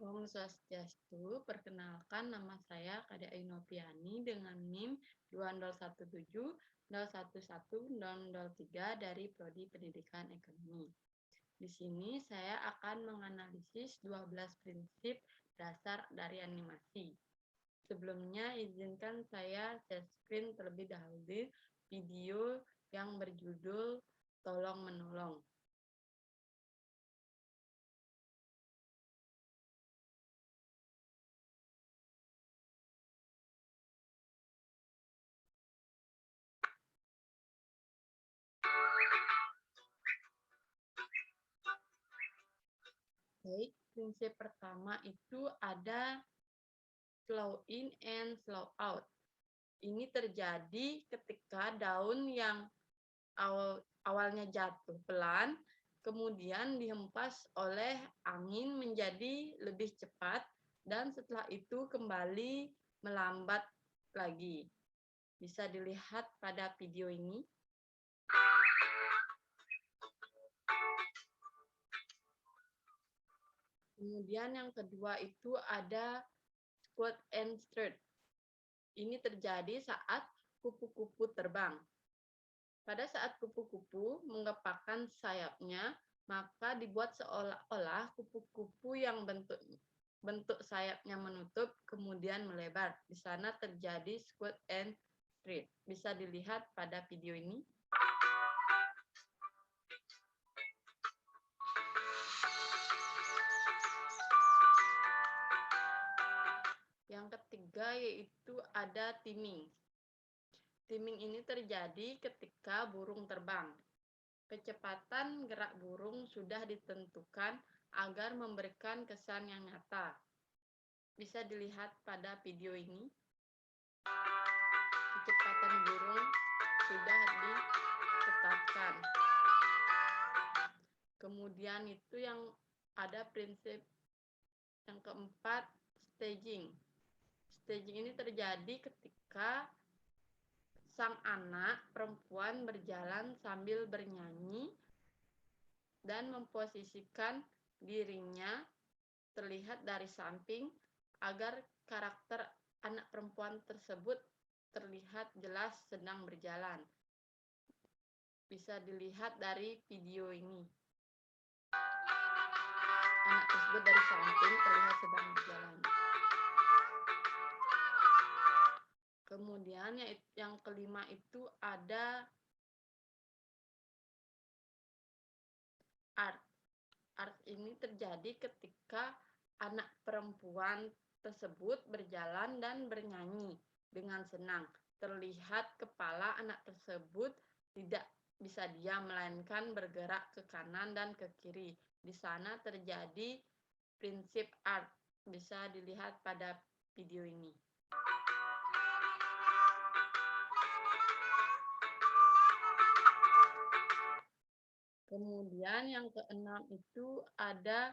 Om Swastiastu, perkenalkan nama saya Kade Ainopiani dengan NIM 20170111003 dari Prodi Pendidikan Ekonomi. Di sini saya akan menganalisis 12 prinsip dasar dari animasi. Sebelumnya izinkan saya share screen terlebih dahulu video yang berjudul Tolong Menolong. Baik, prinsip pertama itu ada slow in and slow out. Ini terjadi ketika daun yang awalnya jatuh pelan, kemudian dihempas oleh angin menjadi lebih cepat, dan setelah itu kembali melambat lagi. Bisa dilihat pada video ini. Kemudian yang kedua itu ada squat and strut. Ini terjadi saat kupu-kupu terbang. Pada saat kupu-kupu mengepakkan sayapnya, maka dibuat seolah-olah kupu-kupu yang bentuk sayapnya menutup kemudian melebar. Di sana terjadi squat and strut. Bisa dilihat pada video ini. Yang ketiga yaitu ada teaming. Teaming ini terjadi ketika burung terbang. Kecepatan gerak burung sudah ditentukan agar memberikan kesan yang nyata. Bisa dilihat pada video ini. Kecepatan burung sudah ditetapkan. Kemudian itu yang ada prinsip yang keempat, staging. Staging ini terjadi ketika sang anak perempuan berjalan sambil bernyanyi dan memposisikan dirinya terlihat dari samping agar karakter anak perempuan tersebut terlihat jelas sedang berjalan. Bisa dilihat dari video ini. Anak tersebut dari samping terlihat sedang berjalan. Kemudian yang kelima itu ada art. Art ini terjadi ketika anak perempuan tersebut berjalan dan bernyanyi dengan senang. Terlihat kepala anak tersebut tidak bisa diam, melainkan bergerak ke kanan dan ke kiri. Di sana terjadi prinsip art. Bisa dilihat pada video ini. Kemudian yang keenam itu ada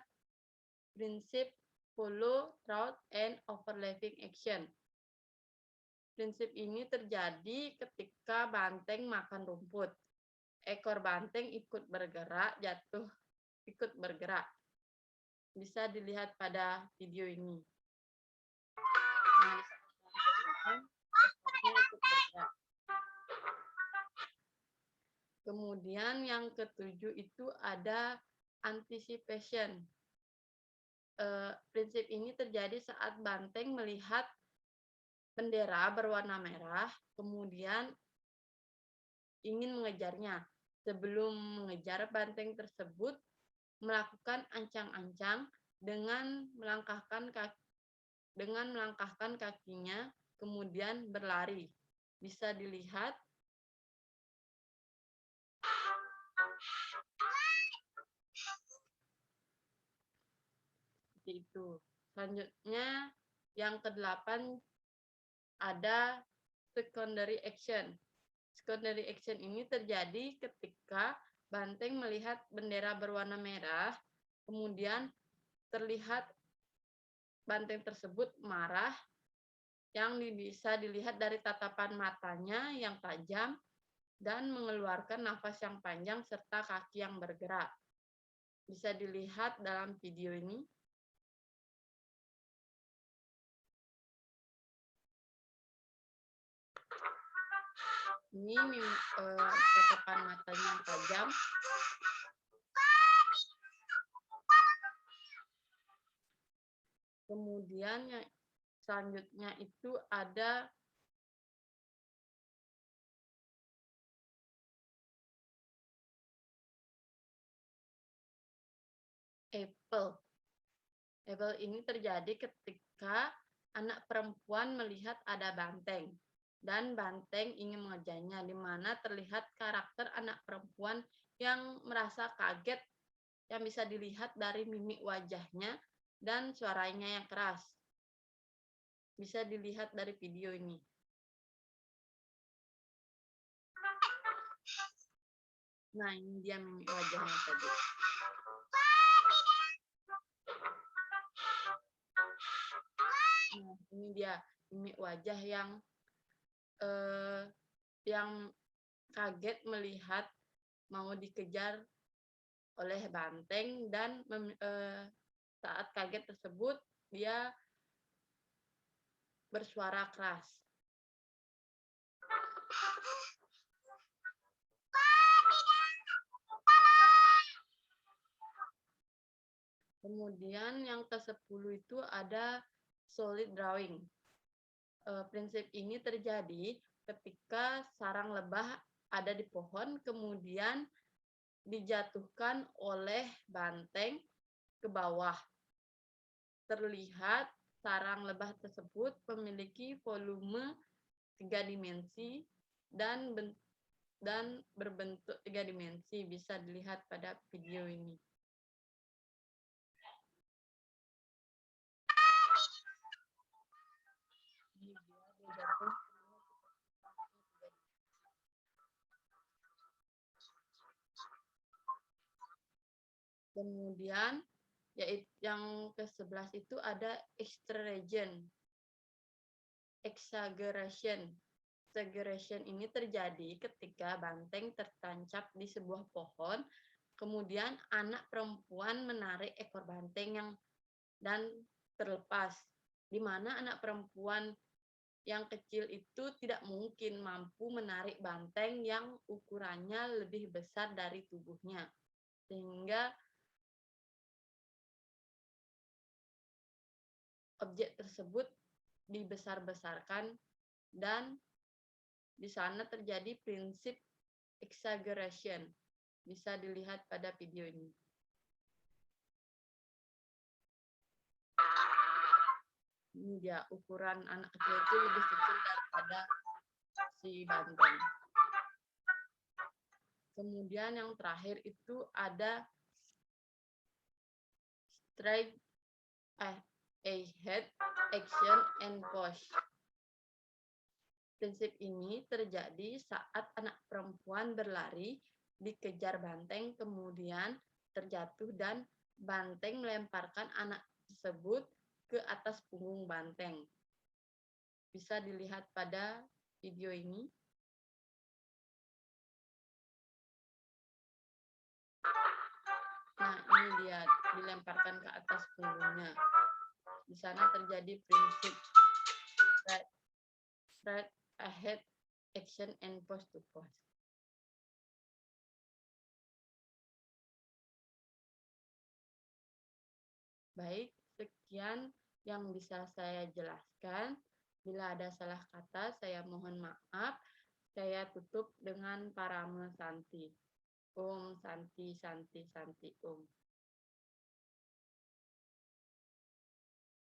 prinsip follow, route, and overlapping action. Prinsip ini terjadi ketika banteng makan rumput. Ekor banteng ikut bergerak, jatuh ikut bergerak. Bisa dilihat pada video ini. Nah, ekornya ikut bergerak. Kemudian yang ketujuh itu ada anticipation. Prinsip ini terjadi saat banteng melihat bendera berwarna merah, kemudian ingin mengejarnya. Sebelum mengejar, banteng tersebut melakukan ancang-ancang dengan melangkahkan kakinya, kemudian berlari. Bisa dilihat. Seperti itu. Selanjutnya yang kedelapan ada secondary action. Secondary action ini terjadi ketika banteng melihat bendera berwarna merah, kemudian terlihat banteng tersebut marah, yang bisa dilihat dari tatapan matanya yang tajam dan mengeluarkan nafas yang panjang serta kaki yang bergerak. Bisa dilihat dalam video ini. Ini tatapan matanya yang tajam. Kemudian yang selanjutnya itu ada apple. Apple ini terjadi ketika anak perempuan melihat ada banteng dan banteng ingin mengejarnya, di mana terlihat karakter anak perempuan yang merasa kaget yang bisa dilihat dari mimik wajahnya dan suaranya yang keras. Bisa dilihat dari video ini. Nah, ini dia mimik wajahnya tadi. Nah, ini dia mimik wajah yang kaget melihat mau dikejar oleh banteng dan saat kaget tersebut dia bersuara keras. Kemudian yang ke-10 itu ada solid drawing. Prinsip ini terjadi ketika sarang lebah ada di pohon, kemudian dijatuhkan oleh banteng ke bawah. Terlihat sarang lebah tersebut memiliki volume 3 dimensi dan berbentuk 3 dimensi. Bisa dilihat pada video ini. Kemudian yaitu yang ke-11 itu ada exaggeration. Exaggeration ini terjadi ketika banteng tertancap di sebuah pohon, kemudian anak perempuan menarik ekor banteng dan terlepas, di mana anak perempuan yang kecil itu tidak mungkin mampu menarik banteng yang ukurannya lebih besar dari tubuhnya, sehingga objek tersebut dibesar-besarkan dan di sana terjadi prinsip exaggeration. Bisa dilihat pada video ini. Ini dia ukuran anak kecil itu lebih kecil daripada si banteng. Kemudian yang terakhir itu ada straight ahead action and push. Prinsip ini terjadi saat anak perempuan berlari dikejar banteng, kemudian terjatuh dan banteng melemparkan anak tersebut ke atas punggung banteng. Bisa dilihat pada video ini. Nah, ini dia dilemparkan ke atas punggungnya. Di sana terjadi prinsip straight ahead action and push to push. Baik, sekian yang bisa saya jelaskan. Bila ada salah kata, saya mohon maaf. Saya tutup dengan parame Santi. Om Santi Santi Santi Om.